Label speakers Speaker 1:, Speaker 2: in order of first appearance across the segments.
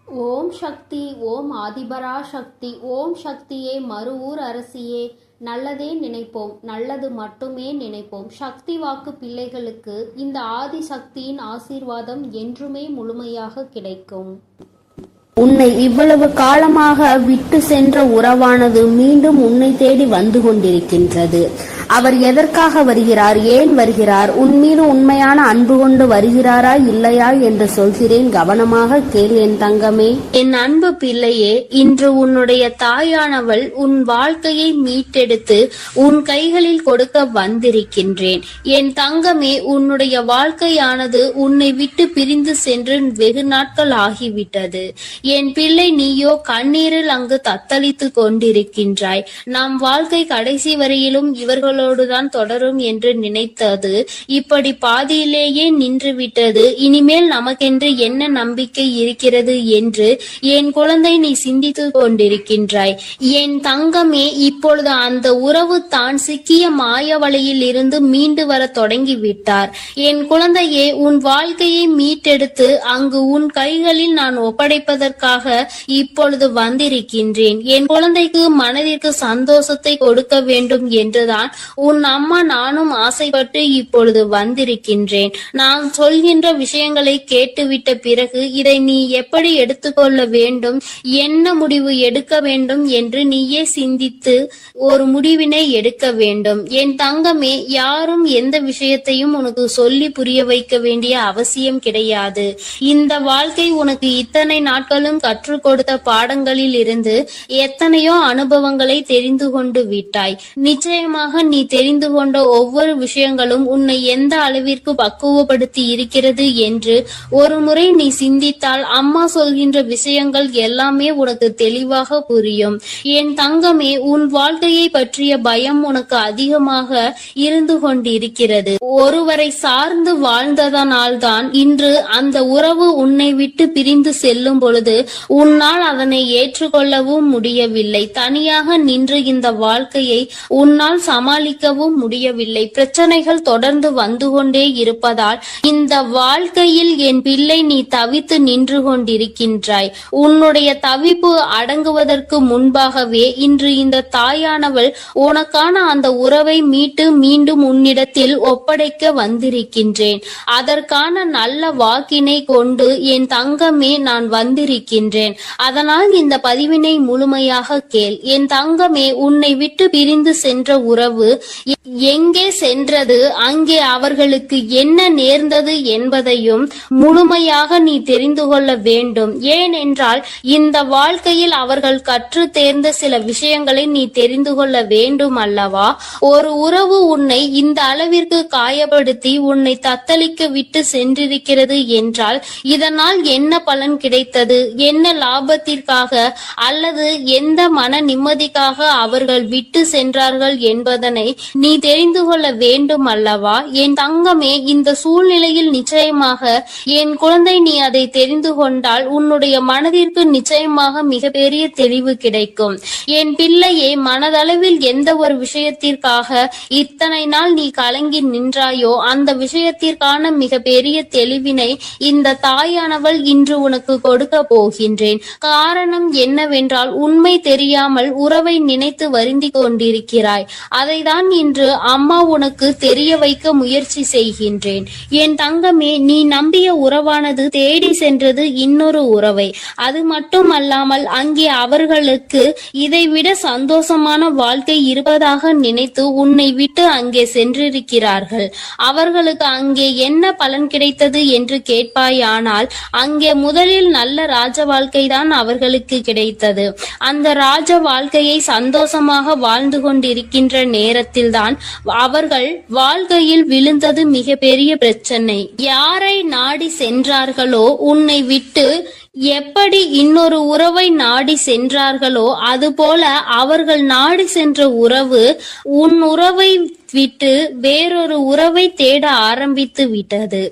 Speaker 1: ஓம் சக்தி, ஓம் ஆதிபரா சக்தி, ஓம் சக்தியே, மறுவூர் அரசியே. நல்லதே நினைப்போம், நல்லது மட்டுமே நினைப்போம். சக்தி வாக்கு பிள்ளைகளுக்கு இந்த ஆதி சக்தியின் ஆசீர்வாதம் என்றுமே முழுமையாக கிடைக்கும்.
Speaker 2: உன்னை இவ்வளவு காலமாக விட்டு சென்ற உறவானது மீண்டும் உன்னை தேடி வந்து கொண்டிருக்கின்றது. அவர் எதற்காக வருகிறார், ஏன் வருகிறார், உன் மீது உண்மையான அன்பு கொண்டு வருகிறாரா இல்லையா என்று சொல்கிறேன், கவனமாக கேள் என் தங்கமே.
Speaker 1: என் அன்பு பிள்ளையே, இன்று உன்னுடைய தாயானவள் உன் வாழ்க்கையை மீட்டெடுத்து உன் கைகளில் கொடுக்க வந்திருக்கின்றேன். என் தங்கமே, உன்னுடைய வாழ்க்கையானது உன்னை விட்டு பிரிந்து சென்று வெகு நாட்கள் ஆகிவிட்டது. என் பிள்ளை, நீயோ கண்ணீரில் அங்கு தத்தளித்து கொண்டிருக்கின்றாய். நம் வாழ்க்கை கடைசி வரையிலும் இவர்களோடுதான் தொடரும் என்று நினைத்தது இப்படி பாதியிலேயே நின்றுவிட்டது. இனிமேல் நமக்கென்று என்ன நம்பிக்கை இருக்கிறது என்று என் குழந்தை நீ சிந்தித்து கொண்டிருக்கின்றாய். என் தங்கமே, இப்பொழுது அந்த உறவு தான் சிக்கிய மாய வலையில் இருந்து மீண்டு வர தொடங்கிவிட்டார். என் குழந்தையே, உன் வாழ்க்கையை மீட்டெடுத்து அங்கு உன் கைகளில் நான் ஒப்படைப்பதற்காக இப்பொழுது வந்திருக்கின்றேன். என் குழந்தைக்கு மனதிற்கு சந்தோஷத்தை கொடுக்க வேண்டும் என்றுதான் உன் அம்மா நானும் ஆசைப்பட்டு இப்பொழுது வந்திருக்கின்றேன். நான் சொல்கின்ற விஷயங்களை கேட்டுவிட்ட பிறகு இதை நீ எப்படி எடுத்துக்கொள்ள வேண்டும், என்ன முடிவு எடுக்க வேண்டும் என்று நீயே சிந்தித்து ஒரு முடிவினை எடுக்க வேண்டும். என் தங்கமே, யாரும் எந்த விஷயத்தையும் உனக்கு சொல்லி புரிய வைக்க வேண்டிய அவசியம் கிடையாது. இந்த வாழ்க்கை உனக்கு இத்தனை நாட்களும் கற்றுக் கொடுத்த பாடங்களில் இருந்து எத்தனையோ அனுபவங்களை தெரிந்து கொண்டு விட்டாய். நிச்சயமாக நீ தெரிந்து கொண்ட ஒவ்வொரு விஷயங்களும் உன்னை எந்த அளவிற்கு பக்குவப்படுத்தி இருக்கிறது என்று ஒரு முறை நீ சிந்தித்தால் அம்மா சொல்கின்ற விஷயங்கள் எல்லாமே உனக்கு தெளிவாக புரியும். என் தங்கமே, உன் வாழ்க்கையை பற்றிய பயம் உனக்கு அதிகமாக இருந்து கொண்டிருக்கிறது. ஒருவரை சார்ந்து வாழ்ந்ததனால்தான் இன்று அந்த உறவு உன்னை விட்டு பிரிந்து செல்லும் பொழுது உன்னால் அதனை ஏற்றுக்கொள்ளவும் முடியவில்லை. தனியாக நின்று இந்த வாழ்க்கையை உன்னால் சமாளிக்கவும் முடியவில்லை. பிரச்சனைகள் தொடர்ந்து வந்து கொண்டே இருப்பதால் இந்த வாழ்க்கையில் என் பிள்ளை நீ தவித்து நின்று கொண்டிருக்கின்றாய். உன்னுடைய தவிப்பு அடங்குவதற்கு முன்பாகவே இன்று இந்த தாயானவள் உனக்கான அந்த உறவை மீட்டு மீண்டும் உன்னிடத்தில் ஒப்படைக்க வந்திருக்கின்றேன். அதற்கான நல்ல வாக்கினை கொண்டு என் தங்கமே நான் வந்திருக்கின்றேன். அதனால் இந்த பதிவினை முழுமையாக கேள். என் தங்கமே, உன்னை விட்டு பிரிந்து சென்ற உறவு எங்கே சென்றது, அங்கே அவர்களுக்கு என்ன நேர்ந்தது என்பதையும் முழுமையாக நீ தெரிந்து கொள்ள வேண்டும். ஏனென்றால் இந்த வாழ்க்கையில் அவர்கள் கற்று தேர்ந்த சில விஷயங்களை நீ தெரிந்து கொள்ள வேண்டும் அல்லவா? ஒரு உறவு உன்னை இந்த அளவிற்கு காயப்படுத்தி உன்னை தத்தளிக்க விட்டு சென்றிருக்கிறது என்றால் இதனால் என்ன பலன் கிடைத்தது, என்ன லாபத்திற்காக அல்லது எந்த மன நிம்மதிக்காக அவர்கள் விட்டு சென்றார்கள் என்பதனை நீ தெரிந்து கொள்ள வேண்டும் அல்லவா? என் தங்கமே, இந்த சூழ்நிலையில் நிச்சயமாக என் குழந்தை நீ அதை தெரிந்து கொண்டால் உன்னுடைய மனதிற்கு நிச்சயமாக மிகப்பெரிய தெளிவு கிடைக்கும். என் பிள்ளையே, மனதளவில் எந்த ஒரு விஷயத்திற்காக இத்தனை நாள் நீ கலங்கி நின்றாயோ அந்த விஷயத்திற்கான மிகப்பெரிய தெளிவினை இந்த தாயானவள் இன்று உனக்கு கொடுக்க போகின்றேன். காரணம் என்னவென்றால் உண்மை தெரியாமல் உறவை நினைத்து வருந்தி கொண்டிருக்கிறாய். அதைதான் இன்று அம்மா உனக்கு தெரிய வைக்க முயற்சி செய்கின்றேன். என் தங்கமே, நீ நம்பிய உறவானது தேடி சென்றது இன்னொரு உறவை. அது மட்டுமல்லாமல் அங்கே அவர்களுக்கு இதைவிட சந்தோஷமான வாழ்க்கை இருப்பதாக நினைத்து உன்னை விட்டு அங்கே சென்றிருக்கிறார்கள். அவர்களுக்கு அங்கே என்ன பலன் கிடைத்தது என்று கேட்பாயானால் அங்கே முதலில் நல்ல ராஜ வாழ்க்கை தான் அவர்களுக்கு கிடைத்தது. அந்த ராஜ வாழ்க்கையை சந்தோஷமாக வாழ்ந்து கொண்டிருக்கின்ற நேரத்தில் தான் அவர்கள் வாழ்க்கையில் விழுந்தது மிகப்பெரிய பிரச்சனை. யாரை நாடி சென்றார்களோ, உன்னை விட்டு எப்படி இன்னொரு உறவை நாடி சென்றார்களோ அதுபோல அவர்கள் நாடி சென்ற உறவு உன் உறவை விட்டு வேறொரு உறவை தேட ஆரம்பித்து விட்டது.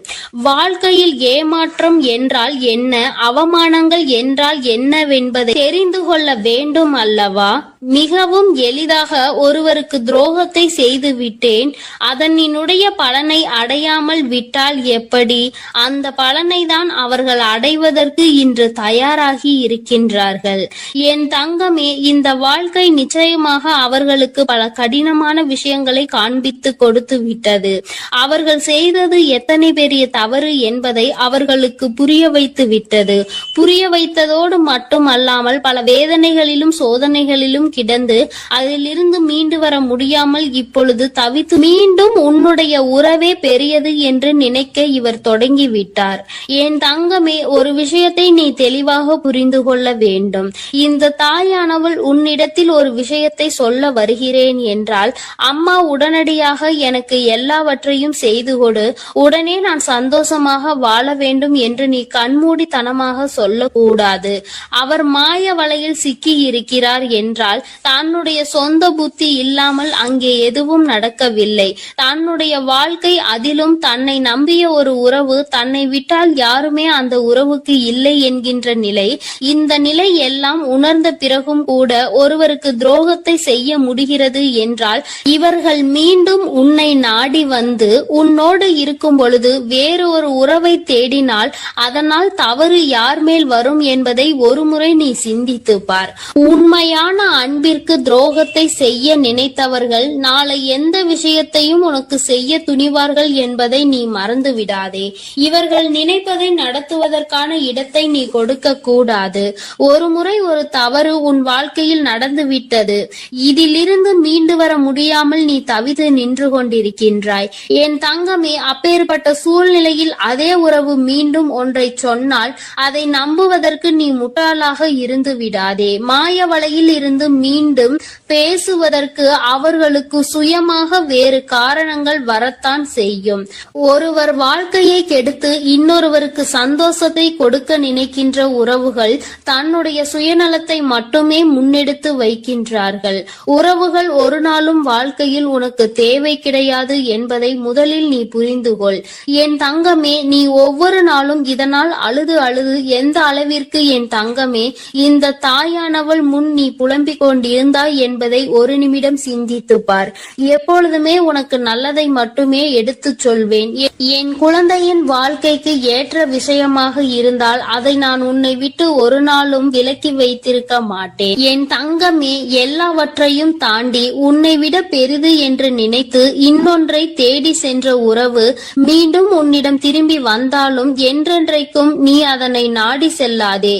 Speaker 1: வாழ்க்கையில் ஏமாற்றம் என்றால் என்ன, அவமானங்கள் என்றால் என்னவென்பதை தெரிந்து கொள்ள வேண்டும் அல்லவா? மிகவும் எளிதாக ஒருவருக்கு துரோகத்தை செய்து விட்டேன், அதனினுடைய பலனை அடையாமல் விட்டால் எப்படி? அந்த பலனை தான் அவர்கள் அடைவதற்கு இன்று தயாராகி இருக்கின்றார்கள். என் தங்கமே, இந்த வாழ்க்கை நிச்சயமாக அவர்களுக்கு பல கடினமான விஷயங்களை காண்பித்து கொடுத்து விட்டது. அவர்கள் செய்தது எத்தனை பெரிய தவறு என்பதை அவர்களுக்கு புரிய வைத்து விட்டது. புரிய வைத்ததோடு மட்டுமல்லாமல் பல வேதனைகளிலும் சோதனைகளிலும் கிடந்து அதிலிருந்து மீண்டு வர முடியாமல் இப்பொழுது தவித்து மீண்டும் உன்னுடைய உறவே பெரியது என்று நினைக்க இவர் தொடங்கிவிட்டார். என் தங்கமே, ஒரு விஷயத்தை நீ தெளிவாக புரிந்து கொள்ள வேண்டும். இந்த தாயானவள் உன்னிடத்தில் ஒரு விஷயத்தை சொல்ல வருகிறேன் என்றால், அம்மா உடனடியாக எனக்கு எல்லாவற்றையும் செய்து கொடு, உடனே நான் சந்தோஷமாக வாழ வேண்டும் என்று நீ கண்மூடித்தனமாக சொல்லக்கூடாது. அவர் மாய வலையில் சிக்கி இருக்கிறார் என்றால் தன்னுடைய சொந்த புத்தி இல்லாமல் அங்கே எதுவும் நடக்கவில்லை. தன்னுடைய வாழ்க்கை, அதிலும் தன்னை நம்பிய ஒரு உறவு, தன்னை விட்டால் யாருமே அந்த உறவுக்கு இல்லை என்கின்ற நிலை, இந்த நிலை எல்லாம் உணர்ந்த பிறகும் கூட ஒருவருக்கு துரோகத்தை செய்ய முடிகிறது என்றால், இவர்கள் மீண்டும் உன்னை நாடி வந்து உன்னோடு இருக்கும் பொழுது வேறு ஒரு உறவை தேடினால் அதனால் தவறு யார் மேல் வரும் என்பதை ஒருமுறை நீ சிந்தித்து பார். உண்மையான அன்பிற்கு துரோகத்தை செய்ய நினைத்தவர்கள் நாளை எந்த விஷயத்தையும் உனக்கு செய்ய துணிவார்கள் என்பதை நீ மறந்து விடாதே. இவர்கள் நினைப்பதை நடத்துவதற்கான இடத்தை நீ கொடுக்க கூடாது. ஒரு முறை ஒரு தவறு உன் வாழ்க்கையில் நடந்து விட்டது. இதிலிருந்து மீண்டு வர முடியாமல் நீ தவித்து நின்று கொண்டிருக்கின்றாய். என் தங்கமே, அப்பேற்பட்ட சூழ்நிலையில் அதே உறவு மீண்டும் ஒன்றை சொன்னால் அதை நம்புவதற்கு நீ முட்டாளாக இருந்து விடாதே. மாய வலையில் இருந்து மீண்டும் பேசுவதற்கு அவர்களுக்கு சுயமாக வேறு காரணங்கள் வரத்தான் செய்யும். ஒருவர் வாழ்க்கையை கெடுத்து இன்னொருவருக்கு சந்தோஷத்தை கொடுக்க நினைக்கின்ற உறவுகள் தன்னுடைய சுயநலத்தை மட்டுமே முன்னெடுத்து வைக்கின்றார்கள். உறவுகள் ஒரு நாளும் வாழ்க்கையில் உனக்கு தேவை கிடையாது என்பதை முதலில் நீ புரிந்து கொள். என் தங்கமே, நீ ஒவ்வொரு நாளும் இதனால் அழுது அழுது எந்த அளவிற்கு என் தங்கமே இந்த தாயானவள் முன் நீ புலம்பிக் கொண்டிருந்தாய் என்பதை ஒரு நிமிடம் சிந்தித்து பார். எப்பொழுதுமே உனக்கு நல்லதை மட்டுமே எடுத்துச் சொல்வேன். என் குழந்தையின் வாழ்க்கைக்கு ஏற்ற விஷயமாக இருந்தால் அதை நான் உன்னை விட்டு ஒரு நாளும் விலக்கி வைத்திருக்க மாட்டேன். என் தங்கமே, எல்லாவற்றையும் தாண்டி உன்னை விட பெரிது என்று நினைத்து இன்னொன்றை தேடி சென்ற உறவு மீண்டும் உன்னிடம் திரும்பி வந்தாலும் என்றென்றைக்கும் நீ அதனை நாடி செல்லாதே.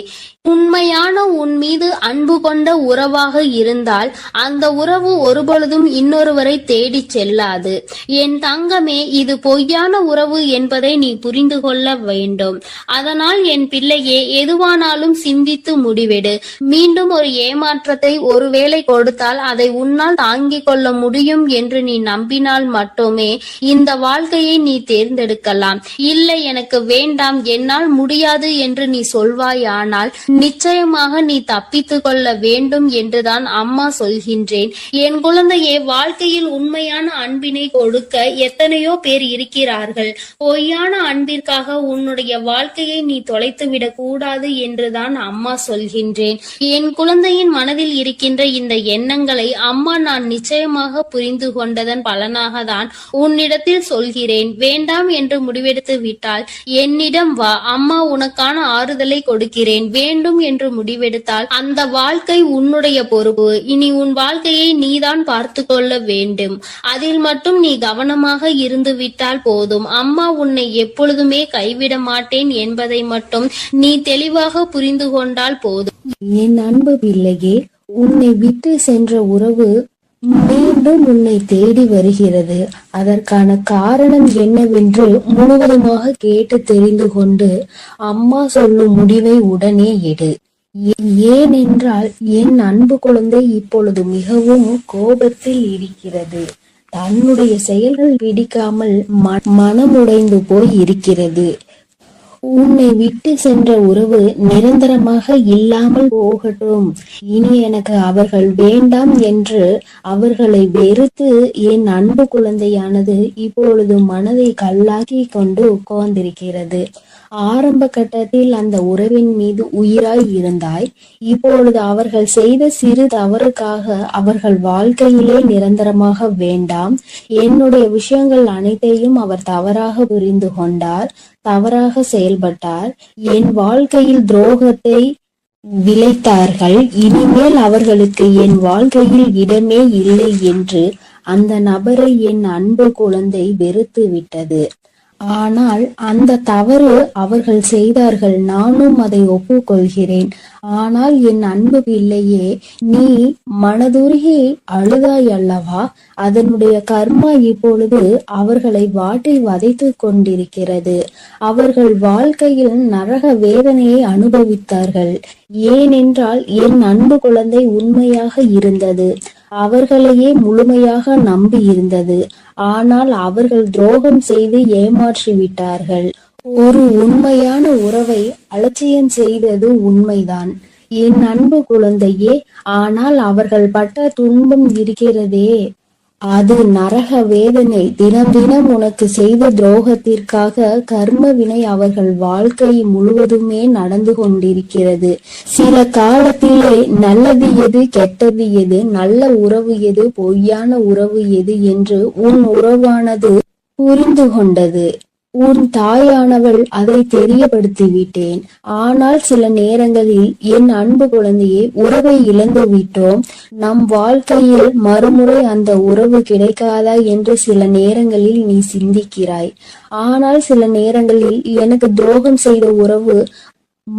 Speaker 1: உண்மையான உன் மீது அன்பு கொண்ட உறவாக இருந்தால் அந்த உறவு ஒருபொழுதும் இன்னொருவரை தேடி செல்லாது. என் தங்கமே, இது பொய்யான உறவு என்பதை நீ புரிந்து கொள்ள வேண்டும். அதனால் என் பிள்ளையே, எதுவானாலும் சிந்தித்து முடிவெடு. மீண்டும் ஒரு ஏமாற்றத்தை ஒருவேளை கொடுத்தால் அதை உன்னால் தாங்கிக் கொள்ள முடியும் என்று நீ நம்பினால் மட்டுமே இந்த வாழ்க்கையை நீ தேர்ந்தெடுக்கலாம். இல்லை, எனக்கு வேண்டாம், என்னால் முடியாது என்று நீ சொல்வாயானால் நிச்சயமாக நீ தப்பித்துக் கொள்ள வேண்டும் என்றுதான் அம்மா சொல்கின்றேன். என் குழந்தையே, வாழ்க்கையில் உண்மையான அன்பினை கொடுக்க எத்தனையோ பேர் இருக்கிறார்கள். பொய்யான அன்பிற்காக உன்னுடைய வாழ்க்கையை நீ தொலைத்துவிடக் கூடாது என்றுதான் அம்மா சொல்கின்றேன். என் குழந்தையின் மனதில் இருக்கின்ற இந்த எண்ணங்களை அம்மா நான் நிச்சயமாக புரிந்து கொண்டதன் பலனாக தான் உன்னிடத்தில் சொல்கிறேன். வேண்டாம் என்று முடிவெடுத்து விட்டால் என்னிடம் வா, அம்மா உனக்கான ஆறுதலை கொடுக்கிறேன். வேண்டும் என்று முடிவெடுத்தால் அந்த வாழ்க்கை உன்னுடைய பொறுப்பு. இனி உன் வாழ்க்கையை நீதான் பார்த்து கொள்ள வேண்டும். அதில் மட்டும் நீ கவனமாக இருந்து விட்டால் போதும். அம்மா உன்னை எப்பொழுதுமே கைவிட மாட்டேன் என்பதை மட்டும் நீ தெளிவாக புரிந்து கொண்டால் போதும்.
Speaker 2: என் அன்பு பிள்ளையே, உன்னை விட்டு சென்ற உறவு மீண்டும் உன்னை தேடி வருகிறது. அதற்கான காரணம் என்னவென்று முழுவதுமாக கேட்டு தெரிந்து கொண்டு அம்மா சொல்லும் முடிவை உடனே எடு. ஏனென்றால் என் அன்பு குழந்தை இப்பொழுது மிகவும் கோபத்தில் இருக்கிறது. தன்னுடைய செயல்கள் பிடிக்காமல் மனமுடைந்து போய் இருக்கிறது.
Speaker 1: உன்னை விட்டு சென்ற உறவு நிரந்தரமாக இல்லாமல் போகட்டும். இனி எனக்கு அவர்கள் வேண்டாம் என்று அவர்களை வெறுத்து என் அன்பு குழந்தையானது இப்பொழுது மனதை கல்லாக்கி கொண்டு உட்கார்ந்திருக்கிறது. ஆரம்ப கட்டத்தில் அந்த உறவின் மீது உயிராய் இருந்தாய். இப்பொழுது அவர்கள் செய்த சிறு தவறுக்காக அவர்கள் வாழ்க்கையிலே நிரந்தரமாக வேண்டாம். என்னுடைய விஷயங்கள் அனைத்தையும் அவர் தவறாக புரிந்து கொண்டார், தவறாக செயல்பட்டார், என் வாழ்க்கையில் துரோகத்தை விளைத்தார்கள். இனிமேல் அவர்களுக்கு என் வாழ்க்கையில் இடமே இல்லை என்று அந்த நபரை என் அன்பு குழந்தை வெறுத்து விட்டது. ஆனால் அந்த தவறு அவர்கள் செய்தார்கள், நானும் அதை ஒப்புக்கொள்கிறேன். ஆனால் என் அன்பு பிள்ளையே, நீ மனதுருகி அழுதாய் அல்லவா? அதனுடைய கர்மா இப்பொழுது அவர்களை வாட்டி வதைத்து கொண்டிருக்கிறது. அவர்கள் வாழ்க்கையில் நரக வேதனையை அனுபவித்தார்கள். ஏனென்றால் என் அன்பு குழந்தை உண்மையாக இருந்தது, அவர்களையே முழுமையாக நம்பி இருந்தது. ஆனால் அவர்கள் துரோகம் செய்து ஏமாற்றி விட்டார்கள். ஒரு உண்மையான உறவை அலட்சியம் செய்தது உண்மைதான் என் அன்பு குழந்தையே. ஆனால் அவர்கள் பட்ட துன்பம் இருக்கிறதே, அது நரக வேதனை. தினம் தினம் உனக்கு செய்த துரோகத்திற்காக கர்ம வினை அவர்கள் வாழ்க்கை முழுவதுமே நடந்து கொண்டிருக்கிறது. சில காலத்திலே நல்லது எது, கெட்டது எது, நல்ல உறவு எது, பொய்யான உறவு எது என்று உன் உறவானது புரிந்து கொண்டது. உன் தாயானவள் அதை தெரியப்படுத்தி விட்டேன். ஆனால் சில நேரங்களில் என் அன்பு குழந்தையே, உறவை இழந்து விட்டோம், நம் வாழ்க்கையில் மறுமுறை அந்த உறவு கிடைக்காதா என்று சில நேரங்களில் நீ சிந்திக்கிறாய். ஆனால் சில நேரங்களில் எனக்கு துரோகம் செய்த உறவு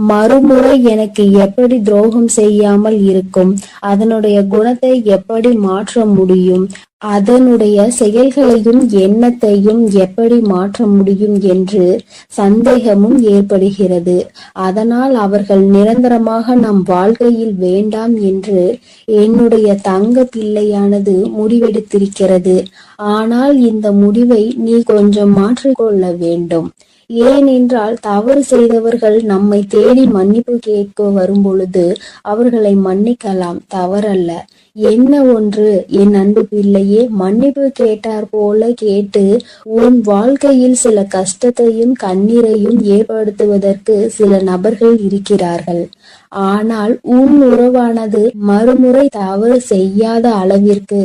Speaker 1: மறுமுறை எனக்கு எப்படி துரோகம் செய்யாமல் இருக்கும், அதனுடைய குணத்தை எப்படி மாற்ற முடியும், அதனுடைய செயல்களையும் எண்ணத்தையும் எப்படி மாற்ற முடியும் என்று சந்தேகமும் ஏற்படுகிறது. அதனால் அவர்கள் நிரந்தரமாக நம் வாழ்க்கையில் வேண்டாம் என்று என்னுடைய தங்க பிள்ளையானது முடிவெடுத்திருக்கிறது. ஆனால் இந்த முடிவை நீ கொஞ்சம் மாற்றிக்கொள்ள வேண்டும். ஏனென்றால் தவறு செய்தவர்கள் நம்மை தேடி மன்னிப்பு கேட்க வரும் பொழுது அவர்களை மன்னிக்கலாம், தவறல்ல. என்ன ஒன்று என் அன்பு பிள்ளையே, மன்னிப்பு கேட்டார் போல கேட்டு உன் வாழ்க்கையில் சில கஷ்டத்தையும் கண்ணீரையும் ஏற்படுத்துவதற்கு சில நபர்கள் இருக்கிறார்கள். ஆனால் உன் உறவானது மறுமுறை தவறு செய்யாத அளவிற்கு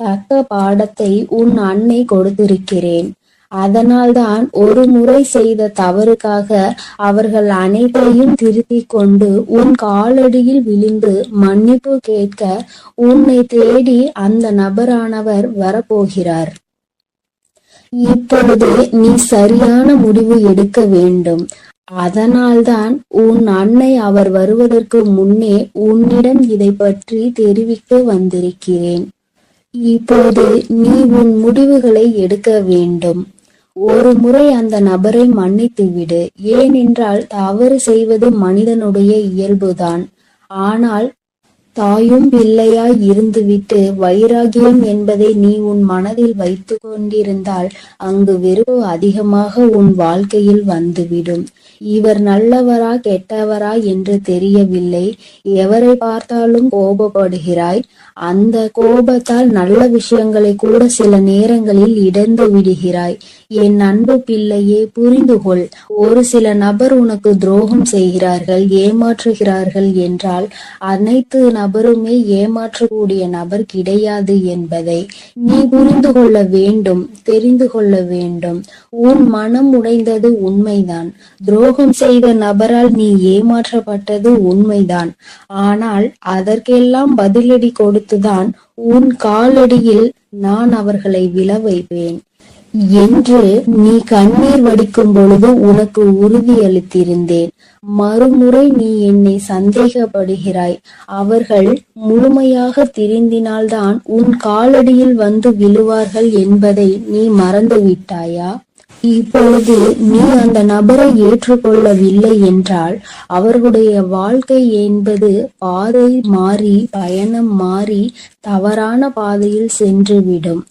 Speaker 1: தக்க பாடத்தை உன் அன்னை கொடுத்திருக்கிறேன். அதனால்தான் ஒரு முறை செய்த தவறுக்காக அவர்கள் அனைத்தையும் திருத்திக் கொண்டு உன் காலடியில் விழுந்து மன்னிப்பு கேட்க உன்னை தேடி அந்த நபரானவர் வரப்போகிறார். இப்பொழுது நீ சரியான முடிவு எடுக்க வேண்டும். அதனால்தான் உன் அன்னை அவர் வருவதற்கு முன்னே உன்னிடம் இதை பற்றி தெரிவிக்க வந்திருக்கிறேன். இப்போது நீ உன் முடிவுகளை எடுக்க வேண்டும். ஒரு முறை அந்த நபரை மன்னித்து விடு. ஏனென்றால் தவறு செய்வது மனிதனுடைய இயல்புதான். ஆனால் தாயும் பிள்ளையாய் இருந்துவிட்டு வைராகியம் என்பதை நீ உன் மனதில் வைத்து கொண்டிருந்தால் அங்கு வெறுப்பு அதிகமாக உன் வாழ்க்கையில் வந்துவிடும். இவர் நல்லவரா கெட்டவரா என்று தெரியவில்லை, எவரை பார்த்தாலும் கோபப்படுகிறாய். அந்த கோபத்தால் நல்ல விஷயங்களை கூட சில நேரங்களில் இழந்து விடுகிறாய். என் அன்பு பிள்ளையே, புரிந்து கொள். ஒரு சில நபர் உனக்கு துரோகம் செய்கிறார்கள், ஏமாற்றுகிறார்கள் என்றால் அனைத்து நபருமே ஏமாற்றக்கூடிய நபர் கிடையாது என்பதை நீ புரிந்து கொள்ள வேண்டும், தெரிந்து கொள்ள வேண்டும். உன் மனம் உடைந்தது உண்மைதான். துரோகம் செய்த நபரால் நீ ஏமாற்றப்பட்டது உண்மைதான். ஆனால் அதற்கெல்லாம் பதிலடி கொடுத்துதான் உன் காலடியில் நான் அவர்களை விழ வைப்பேன் என்று நீ கண்ணீர் வடிக்கும் பொழுது உனக்கு உறுதியளித்திருந்தேன். மறுமுறை நீ என்னை சந்தேகப்படுகிறாய். அவர்கள் முழுமையாக திருந்தினால்தான் உன் காலடியில் வந்து விழுவார்கள் என்பதை நீ மறந்து விட்டாயா? இப்பொழுது நீ அந்த நபரை ஏற்றுக்கொள்ளவில்லை என்றால் அவர்களுடைய வாழ்க்கை என்பது பாதை மாறி, பயணம் மாறி தவறான பாதையில் சென்றுவிடும்.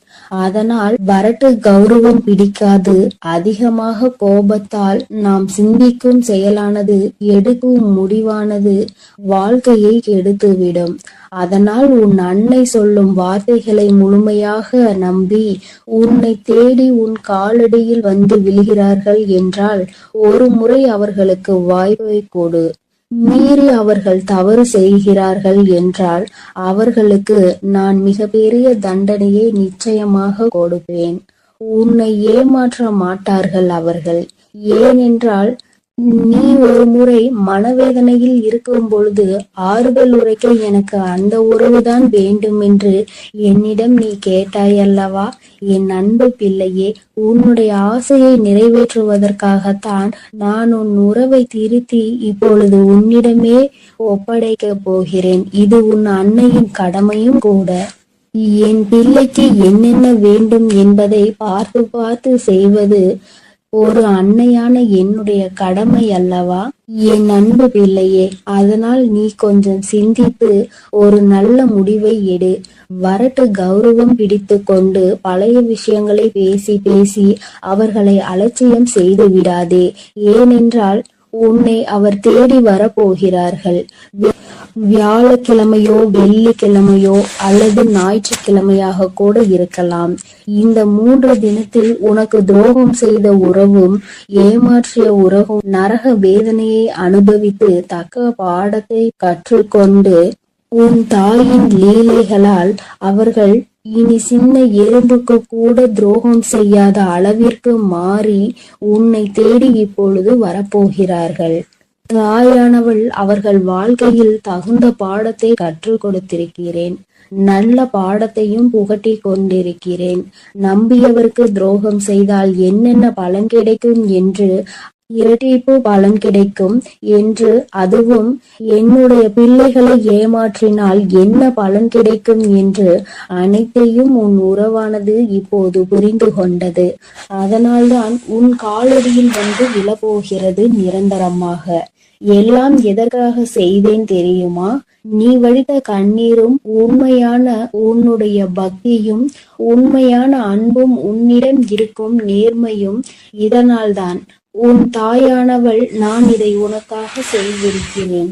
Speaker 2: அதனால் வரட்டு கௌரவம் பிடிக்காது. அதிகமாக கோபத்தால் நாம் சிந்திக்கும் செயலானது, எடுக்கும் முடிவானது வாழ்க்கையை கெடுத்துவிடும். அதனால் உன் அன்னை சொல்லும் வார்த்தைகளை முழுமையாக நம்பி உன்னை தேடி உன் காலடியில் வந்து விழுகிறார்கள் என்றால் ஒரு முறை அவர்களுக்கு வாய்ப்பை கொடு. மீறி அவர்கள் தவறு செய்கிறார்கள் என்றால் அவர்களுக்கு நான் மிகப்பெரிய தண்டனையை நிச்சயமாக கொடுப்பேன். உன்னை ஏமாற்ற மாட்டார்கள் அவர்கள். ஏனென்றால் நீ ஒரு முறை மனவேதனையில் இருக்கும் பொழுது ஆறுதல் உரைக்க எனக்கு அந்த உறவுதான் வேண்டும் என்று என்னிடம் நீ கேட்டாய் அல்லவா? என் அன்பு பிள்ளையே, உன்னுடைய ஆசையை நிறைவேற்றுவதற்காகத்தான் நான் உன் உறவை திருத்தி இப்பொழுது உன்னிடமே ஒப்படைக்க போகிறேன். இது உன் அன்னையின் கடமையும் கூட. என் பிள்ளைக்கு என்னென்ன வேண்டும் என்பதை பார்த்து பார்த்து செய்வது ஒரு அன்னையான என்னுடைய கடமை அல்லவா? என் அன்பு பிள்ளையே, அதனால் நீ கொஞ்சம் சிந்தித்து ஒரு நல்ல முடிவை எடு. வரட்டு கௌரவம் பிடித்து கொண்டு பழைய விஷயங்களை பேசி பேசி அவர்களை அலட்சியம் செய்து விடாதே. ஏனென்றால் உன்னை அவர் தேடி வரப்போகிறார்கள். வியாழக்கிழமையோ வெள்ளிக்கிழமையோ அல்லது ஞாயிற்றுக்கிழமையாக கூட இருக்கலாம். இந்த 3 தினத்தில் உனக்கு துரோகம் செய்த உறவும் ஏமாற்றிய உறவும் நரக வேதனையை அனுபவித்து தக்க பாடத்தை கற்றுக்கொண்டு உன் தாயின் லீலைகளால் அவர்கள் இனி சின்ன எறும்புக்கு கூட துரோகம் செய்யாத அளவிற்கு மாறி உன்னை தேடி இப்பொழுது வரப்போகிறார்கள். தாயானவள் அவர்கள் வாழ்க்கையில் தகுந்த பாடத்தை கற்றுக் கொடுத்திருக்கிறேன். நல்ல பாடத்தையும் புகட்டி கொண்டிருக்கிறேன். நம்பியவருக்கு துரோகம் செய்தால் என்னென்ன பலன் கிடைக்கும் என்று, இரட்டிப்பு பலன் கிடைக்கும் என்று, அதுவும் என்னுடைய பிள்ளைகளை ஏமாற்றினால் என்ன பலன் கிடைக்கும் என்று அனைத்தையும் உன் உறவானது இப்போது புரிந்து கொண்டது. அதனால்தான் உன் காலடியில் வந்து விழப்போகிறது நிரந்தரமாக. எல்லாம் எதற்காக செய்தேன் தெரியுமா? நீ வடித்த கண்ணீரும் உண்மையான உன்னுடைய பக்தியும் உண்மையான அன்பும் உன்னிடம் இருக்கும் நேர்மையும் இதனால்தான். உன் தாயானவள் நான் இதை உனக்காக செய்திருக்கிறேன்.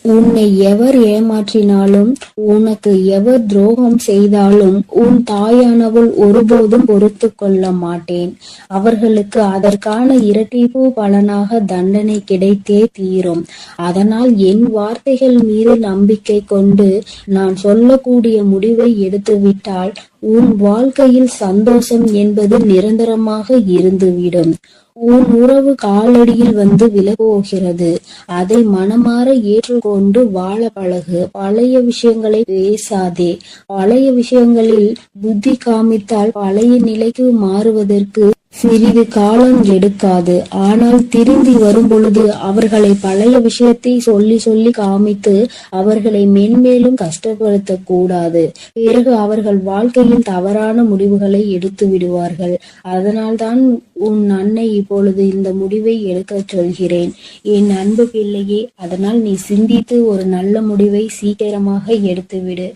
Speaker 2: உன்னை எவர் ஏமாற்றினாலும் உனக்கு எவர் துரோகம் செய்தாலும் உன் தாயானவள் ஒருபோதும் பொறுத்து கொள்ள மாட்டேன். அவர்களுக்கு அதற்கான இரட்டிப்பு பலனாக தண்டனை கிடைத்தே தீரும். அதனால் என் வார்த்தைகள் மீது நம்பிக்கை கொண்டு நான் சொல்லக்கூடிய முடிவை எடுத்துவிட்டால் உன் வாழ்க்கையில் சந்தோஷம் என்பது நிரந்தரமாக இருந்துவிடும். உன் உறவு காலடியில் வந்து விலகுகிறது. அதை மனமாற ஏற்றுக்கொண்டு வாழ பழகு. பழைய விஷயங்களை பேசாதே. பழைய விஷயங்களில் புத்தி காமித்தால் பழைய நிலைக்கு மாறுவதற்கு சிறிது காலம் எடுக்காது. ஆனால் திரும்பி வரும் பொழுது அவர்களை பழைய விஷயத்தை சொல்லி சொல்லி காமித்து அவர்களை மென்மேலும் கஷ்டப்படுத்த கூடாது. பிறகு அவர்கள் வாழ்க்கையில் தவறான முடிவுகளை எடுத்து விடுவார்கள். அதனால்தான் உன் அன்னை இப்பொழுது இந்த முடிவை எடுக்க சொல்கிறேன். என் அன்பு பிள்ளையே, அதனால் நீ சிந்தித்து ஒரு நல்ல முடிவை சீக்கிரமாக எடுத்துவிடு.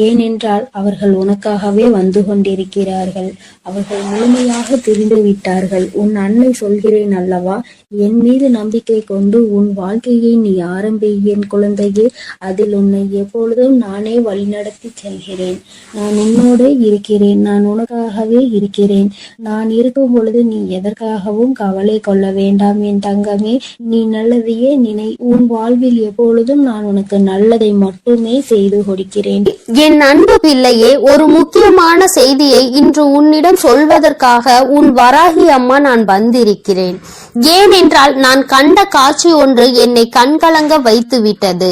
Speaker 2: ஏனென்றால் அவர்கள் உனக்காகவே வந்து கொண்டிருக்கிறார்கள். அவர்கள் முழுமையாக திரிந்து விட்டார்கள். உன் அன்னை சொல்கிறேன் அல்லவா, என் மீது நம்பிக்கை கொண்டு உன் வாழ்க்கையை நீ ஆரம்பி என் குழந்தையே. அதில் உன்னை எப்பொழுதும் நானே வழிநடத்தி செல்கிறேன். நான் உன்னோடு இருக்கிறேன். நான் உனக்காகவே இருக்கிறேன். நான் இருக்கும் பொழுது நீ எதற்காகவும் கவலை கொள்ள வேண்டாம் என் தங்கமே. நீ நல்லதையே நினை. உன் வாழ்வில் எப்பொழுதும் நான் உனக்கு நல்லதை மட்டுமே செய்து கொடுக்கிறேன்.
Speaker 1: என் அன்பு பிள்ளையே, ஒரு முக்கியமான செய்தியை இன்று உன்னிடம் சொல்வதற்காக உன் வராகி அம்மா நான் வந்திருக்கிறேன். ஏனென்றால் நான் கண்ட காட்சி ஒன்று என்னை கண்கலங்க வைத்து விட்டது.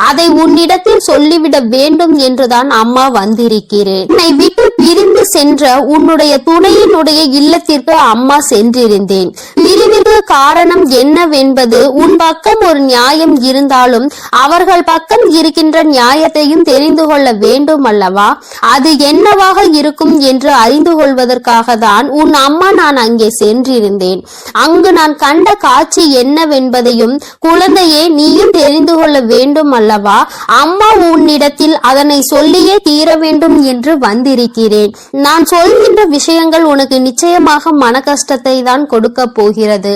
Speaker 1: அதை உன்னிடத்தில் சொல்லிவிட வேண்டும் என்றுதான் அம்மா வந்திருக்கிறேன். என்னை விட்டு பிரிந்து சென்ற உன்னுடைய துணையினுடைய இல்லத்திற்கு அம்மா சென்றிருந்தேன். பிரிவுக்கு காரணம் என்னவென்பது உன் பக்கம் ஒரு நியாயம் இருந்தாலும் அவர்கள் பக்கம் இருக்கின்ற நியாயத்தையும் தெரிந்து கொள்ள வேண்டும் அல்லவா? அது என்னவாக இருக்கும் என்று அறிந்து கொள்வதற்காக தான் உன் அம்மா நான் அங்கே சென்றிருந்தேன். அங்கு நான் கண்ட காட்சி என்னவென்பதையும் குழந்தையே நீயும் தெரிந்து கொள்ள
Speaker 2: வேண்டும் அல்லவா? அம்மா உன்னிடத்தில் அதனை சொல்லியே தீர வேண்டும் என்று வந்திருக்கிறேன். நான் சொல்கின்ற விஷயங்கள் உனக்கு நிச்சயமாக மன கஷ்டத்தை தான் கொடுக்க போகிறது.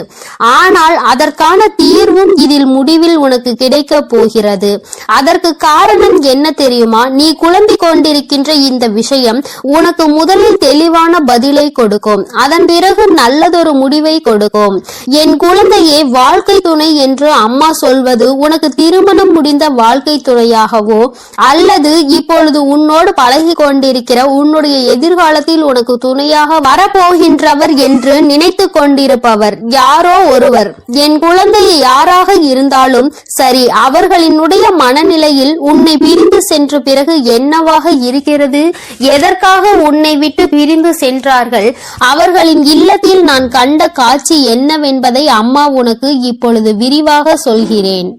Speaker 2: ஆனால் அதற்கான தீர்வும் இதில் முடிவில் உனக்கு கிடைக்க போகிறது. அதற்கு காரணம் என்ன தெரியுமா? நீ குழம்பிக் கொண்டிருக்கின்ற இந்த விஷயம் உனக்கு முதலில் தெளிவான பதிலை கொடுக்கும். அதன் பிறகு நல்லதொரு முடிவை கொடுக்கும். என் குழந்தையே, வாழ்க்கை துணை என்று அம்மா சொல்வது உனக்கு திருமணம் முடிந்த வாழ்க்கை துணையாகவோ அல்லது இப்பொழுது உன்னோடு பழகி கொண்டிருக்கிற உன்னுடைய எதிர்காலத்தில் உனக்கு துணையாக வரப்போகின்றவர் என்று நினைத்து கொண்டிருப்பவர் யாரோ ஒருவர். என் குழந்தையை யாராக இருந்தாலும் சரி, அவர்களினுடைய மனநிலையில் உன்னை பிரிந்து சென்ற பிறகு என்னவாக இருக்கிறது, எதற்காக உன்னை விட்டு பிரிந்து சென்றார்கள், அவர்களின் இல்லத்தில் நான் கண்ட காட்சி என்னவென்பதை அம்மா உனக்கு இப்பொழுது விரிவாக சொல்கிறேன்.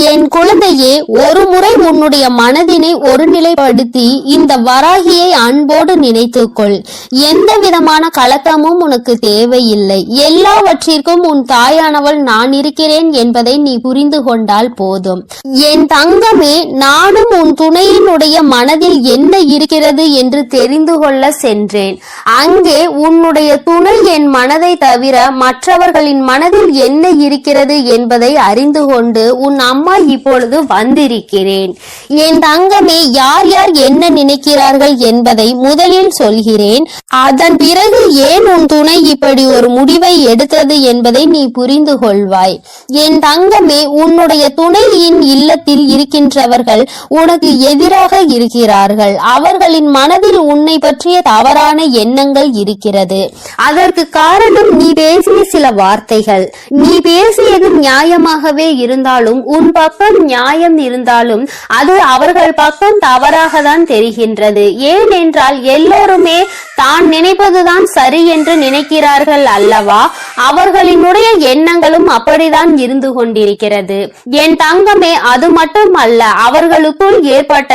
Speaker 2: என் குழந்தையே, ஒரு முறை உன்னுடைய மனதினை ஒருநிலைப்படுத்தி இந்த வராகியை அன்போடு நினைத்துக்கொள். எந்த விதமான கலக்கமும் உனக்கு தேவையில்லை. எல்லாவற்றிற்கும் உன் தாயானவள் நான் இருக்கிறேன் என்பதை நீ புரிந்து கொண்டால் போதும். என் தங்கமே, நானும் உன் துணையினுடைய மனதில் என்ன இருக்கிறது என்று தெரிந்து கொள்ள சென்றேன். அங்கே உன்னுடைய துணை என் மனதை தவிர மற்றவர்களின் மனதில் என்ன இருக்கிறது என்பதை அறிந்து கொண்டு உன் அம்மா இப்பொழுது வந்திருக்கிறேன். என் தங்கமே, யார் யார் என்ன நினைக்கிறார்கள் என்பதை முதலில் சொல்கிறேன். அதன் பிறகு ஏன் உன் துணை இப்படி ஒரு முடிவை எடுத்தது என்பதை நீ புரிந்து கொள்வாய். என் தங்கமே, உன்னுடைய துணையின் இல்லத்தில் இருக்கின்றவர்கள் உனக்கு எதிராக இருக்கிறார்கள். அவர்களின் மனதில் உன்னை பற்றிய தவறான எண்ணங்கள் இருக்கிறது. அதற்கு காரணம் நீ பேசிய சில வார்த்தைகள். நீ பேசியது நியாயமாகவே இருந்தாலும், உன் பக்கம் நியாயம் இருந்தாலும் அது அவர்கள் பக்கம் தவறாக தான் தெரிகின்றது. ஏனென்றால் எல்லோருமே தான் நினைப்பதுதான் சரி என்று நினைக்கிறார்கள் அல்லவா? அவர்களினுடைய எண்ணங்களும் அப்படிதான் இருந்து கொண்டிருக்கிறது. என் தங்கமே, அது மட்டும் அல்ல, அவர்களுக்குள் ஏற்பட்ட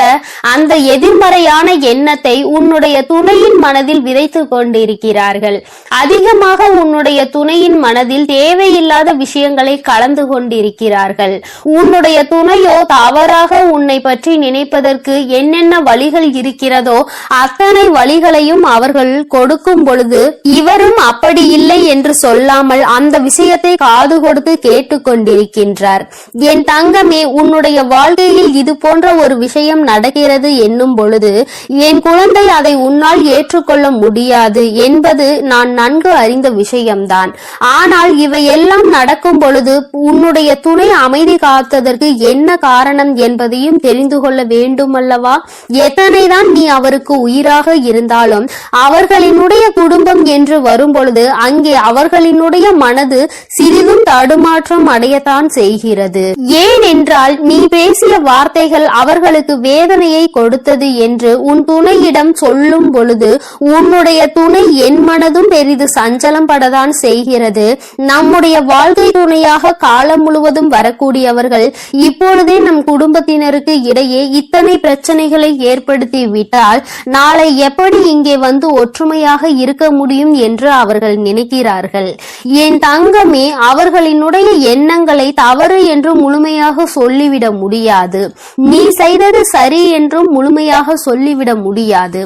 Speaker 2: அந்த எதிர்மறையான எண்ணத்தை உன்னுடைய துணையின் மனதில் விதைத்து கொண்டிருக்கிறார்கள். அதிகமாக உன்னுடைய துணையின் மனதில் தேவையில்லாத விஷயங்களை கலந்து கொண்டிருக்கிறார்கள். உன்னுடைய துணையோ தவறாக உன்னை பற்றி நினைப்பதற்கு என்னென்ன வழிகள் இருக்கிறதோ அத்தனை வழிகளையும் அவர்கள் கொடுக்கும் பொழுது இவரும் அப்படி இல்லை என்று சொல்லாமல் அந்த விஷயத்தை காது கொடுத்து கேட்டுக்கொண்டிருக்கின்றார். என் தங்கமே, உன்னுடைய வாழ்க்கையில் இது போன்ற ஒரு விஷயம் நடக்கிறது என்னும் பொழுது என் குழந்தை அதை உன்னால் ஏற்றுக்கொள்ள முடியாது என்பது நான் நன்கு அறிந்த விஷயம்தான். ஆனால் இவையெல்லாம் நடக்கும் பொழுது உன்னுடைய துணை அமைதி காத்ததற்கு என்ன காரணம் என்பதையும் தெரிந்து கொள்ள வேண்டும் அல்லவா? எத்தனைதான் நீ அவருக்கு உயிராக இருந்தாலும் அவர்களினுடைய குடும்பம் என்று வரும் பொழுது அங்கே அவர்களினுடைய மனது சிறிதும் தடுமாற்றம் அடையத்தான் செய்கிறது. ஏனென்றால் நீ பேசிய வார்த்தைகள் அவர்களுக்கு வேதனையை கொடுத்தது என்று உன் துணையிடம் சொல்லும் பொழுது உன்னுடைய துணை என் மனதும் பெரிது சஞ்சலம் படத்தான் செய்கிறது. நம்முடைய வாழ்க்கை துணையாக காலம் முழுவதும் வரக்கூடியவர்கள் இப்பொழுதே நம் குடும்பத்தினருக்கு இடையே இத்தனை பிரச்சனைகளை ஏற்படுத்தி விட்டால் நாளை எப்படி இங்கே வந்து ஒற்றுமையாக இருக்க முடியும் என்று அவர்கள் நினைக்கிறார்கள். என் தங்கமே, அவர்களினுடைய எண்ணங்களை தவறு என்று முழுமையாக சொல்லிவிட முடியாது. நீ செய்தது சரி என்றும் முழுமையாக சொல்லிவிட முடியாது.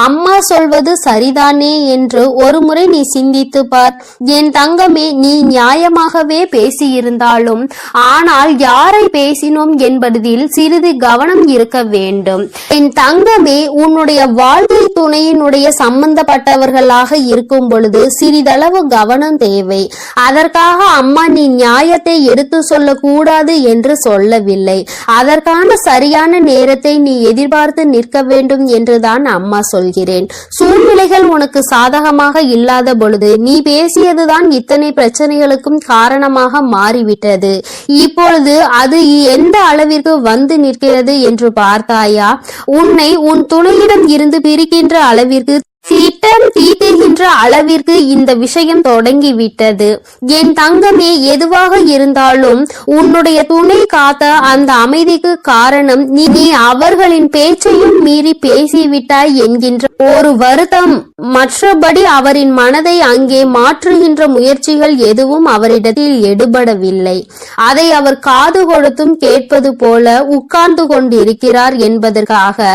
Speaker 2: அம்மா சொல்வது சரிதானே என்று ஒரு முறை நீ சிந்தித்து பார். என் தங்கமே, நீ நியாயமாகவே பேசியிருந்தாலும் ஆனால் யாரை பேசினோம் என்பதில் சிறிது கவனம் இருக்க வேண்டும். என் தங்கமே, உன்னுடைய வாழ்க்கை துணையினுடைய சம்பந்தப்பட்டவர்களாக இருக்கும் பொழுது சிறிதளவு கவனம் தேவை. அதற்காக அம்மா நீ நியாயத்தை எடுத்து சொல்ல கூடாது என்று சொல்லவில்லை. அதற்கான சரியான நேரத்தை நீ எதிர்பார்த்து நிற்க வேண்டும் என்றுதான் அம்மா சொல்கிறேன். சூழ்நிலைகள் உனக்கு சாதகமாக இல்லாத பொழுது நீ பேசியதுதான் இத்தனை பிரச்சனைகளுக்கும் காரணமாக மாறிவிட்டது. இப்பொழுது அது எந்த அளவிற்கு வந்து நிற்கிறது என்று பார்த்தாயா? உன்னை உன் துணையிடம் இருந்து பிரிக்கின்ற அளவிற்கு திட்டம் தீட்டுகின்ற அளவிற்கு இந்த விஷயம் தொடங்கிவிட்டது. என் தங்கமே, எதுவாக இருந்தாலும் உன்னுடைய துணை காத்த அந்த அமைதிக்கு காரணம் நீ அவர்களின் பேச்சையும் மீறி பேசிவிட்டாய் என்கின்ற ஒரு வருத்தம் மற்றபடி அவரின் மனதை அங்கே மாற்றுகின்ற முயற்சிகள் எதுவும் அவரிடத்தில் எடுபடவில்லை. அதை அவர் காது கொடுத்தும் கேட்பது போல உட்கார்ந்து கொண்டிருக்கிறார் என்பதற்காக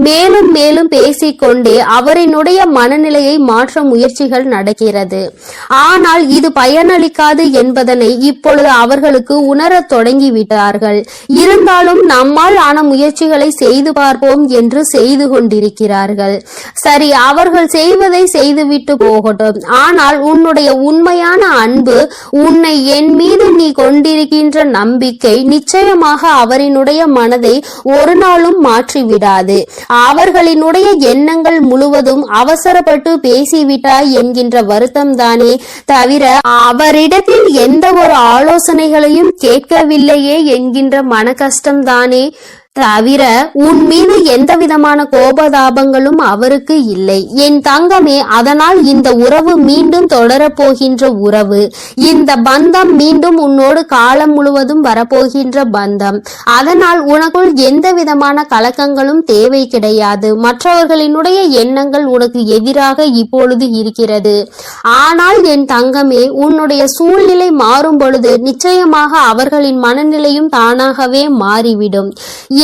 Speaker 2: மேலும் மேலும் பேசிக்கொண்டே அவரினுடைய மனநிலையை மாற்ற முயற்சிகள் நடக்கிறது. ஆனால் இது பயனளிக்காது என்பதனை இப்பொழுது அவர்களுக்கு உணரத் தொடங்கிவிட்டார்கள். இருந்தாலும் நம்மால் ஆன முயற்சிகளை செய்து பார்ப்போம் என்று செய்து கொண்டிருக்கிறார்கள். சரி, அவர்கள் செய்வதை செய்துவிட்டு போகட்டும். ஆனால் உன்னுடைய உண்மையான அன்பு, உன்னை என் மீது நீ கொண்டிருக்கின்ற நம்பிக்கை நிச்சயமாக அவரினுடைய மனதை ஒரு நாளும் மாற்றிவிடாது. அவர்களினுடைய எண்ணங்கள் முழுவதும் அவசரப்பட்டு பேசிவிட்டாய் என்கின்ற வருத்தம் தானே தவிர அவரிடத்தில் எந்த ஒரு ஆலோசனைகளையும் கேட்கவில்லையே என்கின்ற மன கஷ்டம் தானே தவிர உன் மீது எந்த விதமான கோபதாபங்களும் அவருக்கு இல்லை. என் தங்கமே, அதனால் இந்த உறவு மீண்டும் தொடரப்போகின்ற உறவு. இந்த பந்தம் மீண்டும் உன்னோடு காலம் முழுவதும் வரப்போகின்ற பந்தம். அதனால் உனக்குள் எந்த விதமான கலக்கங்களும் தேவை கிடையாது. மற்றவர்களினுடைய எண்ணங்கள் உனக்கு எதிராக இப்பொழுது இருக்கிறது. ஆனால் என் தங்கமே, உன்னுடைய சூழ்நிலை மாறும் பொழுது நிச்சயமாக அவர்களின் மனநிலையும் தானாகவே மாறிவிடும்.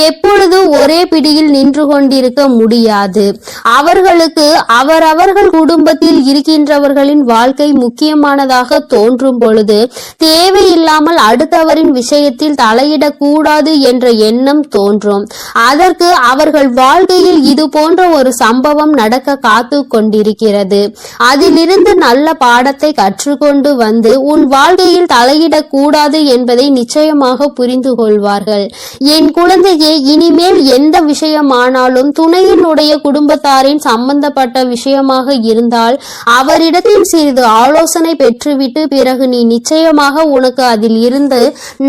Speaker 2: எப்பொழுது ஒரே பிடியில் நின்று கொண்டிருக்க முடியாது. அவர்களுக்கு அவரவர்கள் குடும்பத்தில் இருக்கின்றவர்களின் வாழ்க்கை முக்கியமானதாக தோன்றும் பொழுது தேவையில்லாமல் அடுத்தவரின் விஷயத்தில் தலையிடக்கூடாது என்ற எண்ணம் தோன்றும். அதற்கு அவர்கள் வாழ்க்கையில் இது போன்ற ஒரு சம்பவம் நடக்க காத்து கொண்டிருக்கிறது. அதிலிருந்து நல்ல பாடத்தை கற்றுக்கொண்டு வந்து உன் வாழ்க்கையில் தலையிடக்கூடாது என்பதை நிச்சயமாக புரிந்து கொள்வார்கள். என் குழந்தையே, இனிமேல் எந்த விஷயமானாலும் துணையினுடைய குடும்பத்தாரின் சம்பந்தப்பட்ட விஷயமாக இருந்தால் அவரிடத்தில் சிறிது ஆலோசனை பெற்றுவிட்டு பிறகு நீ நிச்சயமாக உனக்கு அதில் இருந்து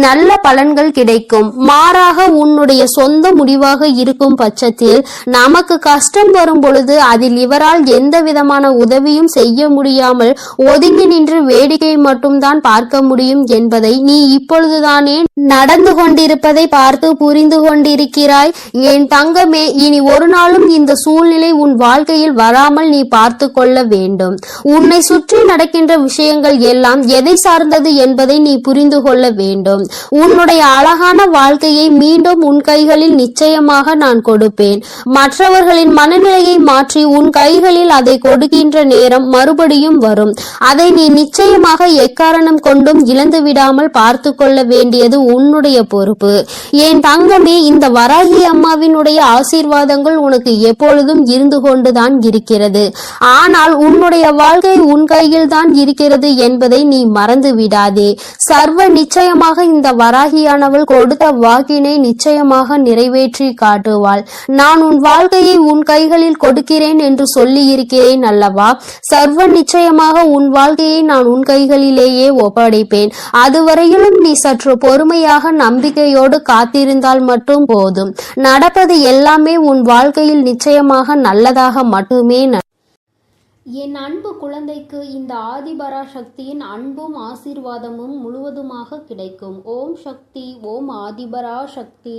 Speaker 2: நல்ல பலன்கள் கிடைக்கும். மாறாக உன்னுடைய சொந்த முடிவாக இருக்கும் பட்சத்தில் நமக்கு கஷ்டம் வரும் பொழுது அதில் இவரால் எந்த விதமான உதவியும் செய்ய முடியாமல் ஒதுங்கி நின்று வேடிக்கை மட்டும்தான் பார்க்க முடியும் என்பதை நீ இப்பொழுதுதானே நடந்து கொண்டிருப்பதை பார்த்து புரிந்து கொண்டிருக்கிறாய். என் தங்கமே, இனி ஒரு நாளும் இந்த சூழ்நிலை உன் வாழ்க்கையில் வராமல் நீ பார்த்து கொள்ள வேண்டும். உன்னை சுற்றி நடக்கின்ற விஷயங்கள் எல்லாம் எதை சார்ந்தது என்பதை நீ புரிந்து கொள்ள வேண்டும். உன்னுடைய அழகான வாழ்க்கையை மீண்டும் உன் கைகளில் நிச்சயமாக நான் கொடுப்பேன். மற்றவர்களின் மனநிலையை மாற்றி உன் கைகளில் அதை கொடுக்கின்ற நேரம் மறுபடியும் வரும். அதை நீ நிச்சயமாக எக்காரணம் கொண்டும் இழந்து விடாமல் பார்த்து கொள்ள வேண்டியது உன்னுடைய பொறுப்பு. என் தங்கமே, இந்த வராகி அம்மாவினுடைய ஆசீர்வாதங்கள் உனக்கு எப்பொழுதும் இருந்து கொண்டுதான் இருக்கிறது. ஆனால் உன்னுடைய வாழ்க்கை உன் கையில் தான் இருக்கிறது என்பதை நீ மறந்து விடாதே. சர்வ நிச்சயமாக இந்த வராகியானவள் கொடுத்த வாக்கினை நிச்சயமாக நிறைவேற்றி காட்டுவாள். நான் உன் வாழ்க்கையை உன் கைகளில் கொடுக்கிறேன் என்று சொல்லி இருக்கிறேன் அல்லவா? சர்வ நிச்சயமாக உன் வாழ்க்கையை நான் உன் கைகளிலேயே ஒப்படைப்பேன். அதுவரையிலும் நீ சற்று பொறுமையாக நம்பிக்கையோடு காத்திருந்தால் மட்டும் போதும். நடப்பது எல்லாமே உன் வாழ்க்கையில் நிச்சயமாக நல்லதாக மட்டுமே. என் அன்பு குழந்தைக்கு இந்த ஆதிபரா சக்தியின் அன்பும் ஆசீர்வாதமும் முழுவதுமாக கிடைக்கும். ஓம் சக்தி, ஓம் ஆதிபரா சக்தி.